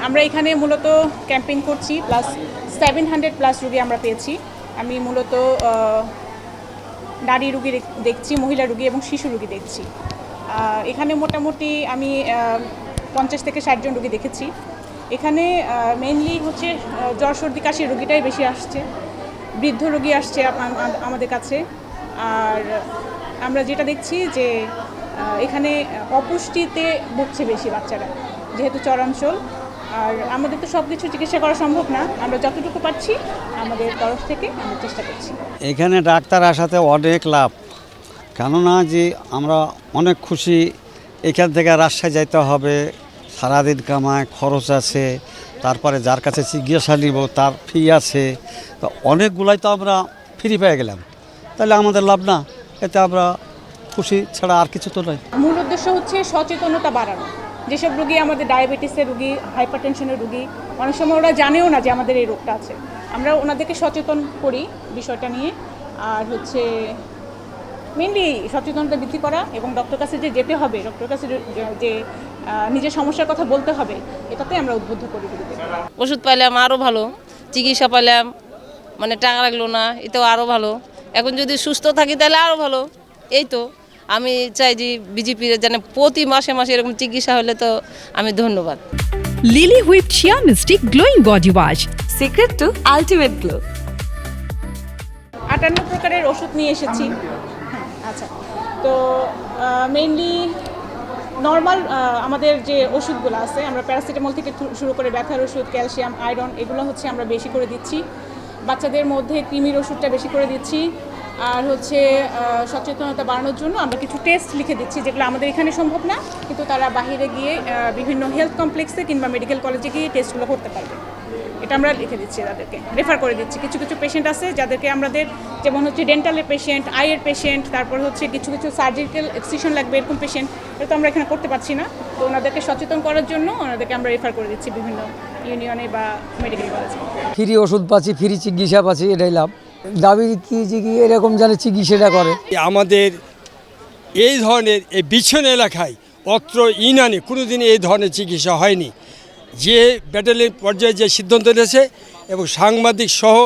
আমরা এখানে মূলত ক্যাম্পেইন করছি, প্লাস 700+ রুগী আমরা পেয়েছি। আমি মূলত নারী রুগী দেখছি, মহিলা রুগী এবং শিশু রুগী দেখছি। এখানে মোটামুটি আমি 50 থেকে 60 জন রুগী দেখেছি। এখানে মেইনলি হচ্ছে জ্বর সর্দি কাশির রুগীটাই বেশি আসছে, বৃদ্ধ রোগী আসছে আমাদের কাছে। আর আমরা যেটা দেখছি যে এখানে অপুষ্টিতে ভুগছে বেশি বাচ্চারা, যেহেতু চরাঞ্চল। আর আমাদের তো সব কিছু চিকিৎসা করা সম্ভব না, আমরা যতটুকু পাচ্ছি আমাদের তরফ থেকে আমরা চেষ্টা করছি। এখানে ডাক্তার আসাতে অনেক লাভ, কেননা যে আমরা অনেক খুশি। এখান থেকে রাজশাহী যাইতে হবে, সারাদিন কামায় খরচ আছে, তারপরে যার কাছে চিকিৎসা নিব তার ফি আছে, তো অনেকগুলাই তো আমরা ফ্রি পেয়ে গেলাম, তাহলে আমাদের লাভ না? এতে আমরা খুশি ছাড়া আর কিছু তো নয়। মূল উদ্দেশ্য হচ্ছে সচেতনতা বাড়ানো। যেসব রুগী আমাদের ডায়াবেটিসের রুগী, হাইপারটেনশনের রুগী, অনেক সময় ওরা জানেও না যে আমাদের এই রোগটা আছে, আমরা ওনাদেরকে সচেতন করি বিষয়টা নিয়ে। আর হচ্ছে মেনলি সচেতনতা বৃদ্ধি করা এবং ডক্টর কাছে যে যেতে হবে, ডক্টর কাছে যে নিজের সমস্যার কথা বলতে হবে, এটাতে আমরা উদ্বুদ্ধ করি। ওষুধ পাইলাম আরও ভালো, চিকিৎসা পাইলাম, মানে টাকা লাগলো না, এতেও আরও ভালো। এখন যদি সুস্থ থাকি তাহলে আরও ভালো। এই তো আমি চাই যে বিজেপির যেন প্রতি মাসে মাসে এরকম চিকিৎসা হলে তো আমি ধন্যবাদ। Lily whip shea mystic glowing body wash, secret to ultimate glow. 58 প্রকারের ওষুধ নিয়ে এসেছি। আচ্ছা, তো মেইনলি নর্মাল আমাদের যে ওষুধগুলো আছে, আমরা প্যারাসিটামল থেকে শুরু করে ব্যথার ওষুধ, ক্যালসিয়াম, আয়রন, এগুলো হচ্ছে আমরা বেশি করে দিচ্ছি। বাচ্চাদের মধ্যে কৃমির ওষুধটা বেশি করে দিচ্ছি। আর হচ্ছে সচেতনতা বাড়ানোর জন্য আমরা কিছু টেস্ট লিখে দিচ্ছি, যেগুলো আমাদের এখানে সম্ভব না, কিন্তু তারা বাইরে গিয়ে বিভিন্ন হেলথ কমপ্লেক্সে কিংবা মেডিকেল কলেজে গিয়ে টেস্টগুলো করতে পারবে। এটা আমরা লিখে দিচ্ছি, তাদেরকে রেফার করে দিচ্ছি। কিছু কিছু পেশেন্ট আছে যাদেরকে আমাদের, যেমন হচ্ছে ডেন্টালের পেশেন্ট, আইয়ের পেশেন্ট, তারপর হচ্ছে কিছু কিছু সার্জিক্যাল এক্সিশন লাগবে, এরকম পেশেন্ট, এটা তো আমরা এখানে করতে পারছি না। তো ওনাদেরকে সচেতন করার জন্য ওনাদেরকে আমরা রেফার করে দিচ্ছি বিভিন্ন ইউনিয়নে বা মেডিকেল কলেজে। ফ্রি ওষুধ পাচ্ছি, ফ্রি চিকিৎসা পাচ্ছি, এটাই লাভ। দাবি কি এরকম জানে চিকিৎসাটা করে। আমাদের এই ধরনের এই বিচ্ছিন্ন এলাকায় অত্র ইউনিয়নে কোনোদিন এই ধরনের চিকিৎসা হয়নি। যে ব্যাটালিয়ন পর্যায়ে যে সিদ্ধান্ত নিয়েছে এবং সাংবাদিক সহ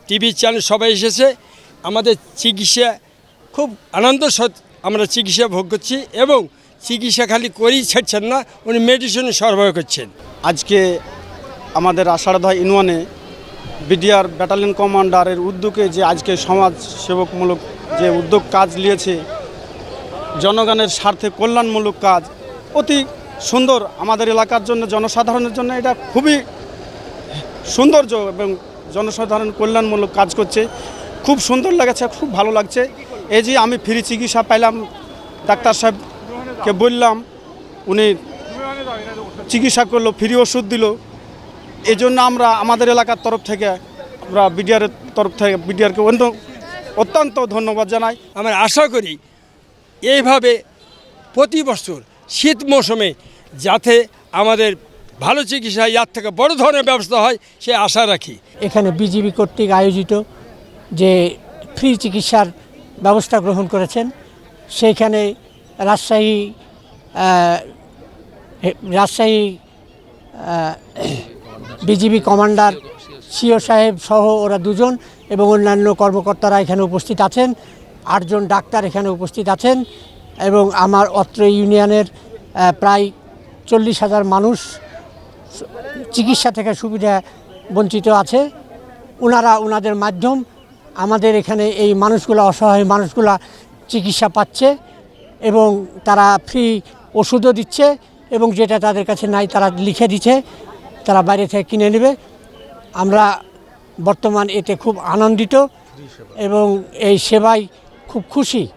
টিভি চ্যানেল সবাই এসেছে, আমাদের চিকিৎসা খুব আনন্দ আমরা চিকিৎসা ভোগ করছি এবং চিকিৎসা খালি করেই ছাড়ছেন না, উনি মেডিসিন সরবরাহ করছেন। আজকে আমাদের আষাঢ়দহ ইউনিয়নে বিডিআর ব্যাটালিয়ন কমান্ডারের উদ্যোগে যে আজকে সমাজ সেবকমূলক যে উদ্যোগ কাজ নিয়েছে, জনগণের স্বার্থে কল্যাণমূলক কাজ, অতি সুন্দর আমাদের এলাকার জন্য, জনসাধারণের জন্য এটা খুবই সৌন্দর্য এবং জনসাধারণ কল্যাণমূলক কাজ করছে। খুব সুন্দর লেগেছে, খুব ভালো লাগছে। এই যে আমি ফ্রি চিকিৎসা পাইলাম, ডাক্তার সাহেবকে বললাম, উনি চিকিৎসা করলো, ফ্রি ওষুধ দিল। এই জন্য আমরা আমাদের এলাকার তরফ থেকে, আমরা বিডিআরের তরফ থেকে বিডিআরকে অত্যন্ত ধন্যবাদ জানাই। আমরা আশা করি এইভাবে প্রতি বছর শীত মৌসুমে যাতে আমাদের ভালো চিকিৎসা ইয়ার থেকে বড় ধরনের ব্যবস্থা হয়, সে আশা রাখি। এখানে বিজিবি কর্তৃক আয়োজিত যে ফ্রি চিকিৎসার ব্যবস্থা গ্রহণ করেছেন, সেইখানে রাজশাহী বিজিবি কমান্ডার সিও সাহেব সহ ওরা দুজন এবং অন্যান্য কর্মকর্তারা এখানে উপস্থিত আছেন। 8 জন ডাক্তার এখানে উপস্থিত আছেন এবং আমার অত্র ইউনিয়নের প্রায় 40,000 মানুষ চিকিৎসা থেকে সুবিধা বঞ্চিত আছে। ওনাদের মাধ্যম আমাদের এখানে এই মানুষগুলো, অসহায় মানুষগুলা চিকিৎসা পাচ্ছে এবং তারা ফ্রি ওষুধও দিচ্ছে এবং যেটা তাদের কাছে নাই তারা লিখে দিচ্ছে, তারা বাইরে থেকে কিনে নেবে। আমরা বর্তমান এতে খুব আনন্দিত এবং এই সেবায় খুব খুশি।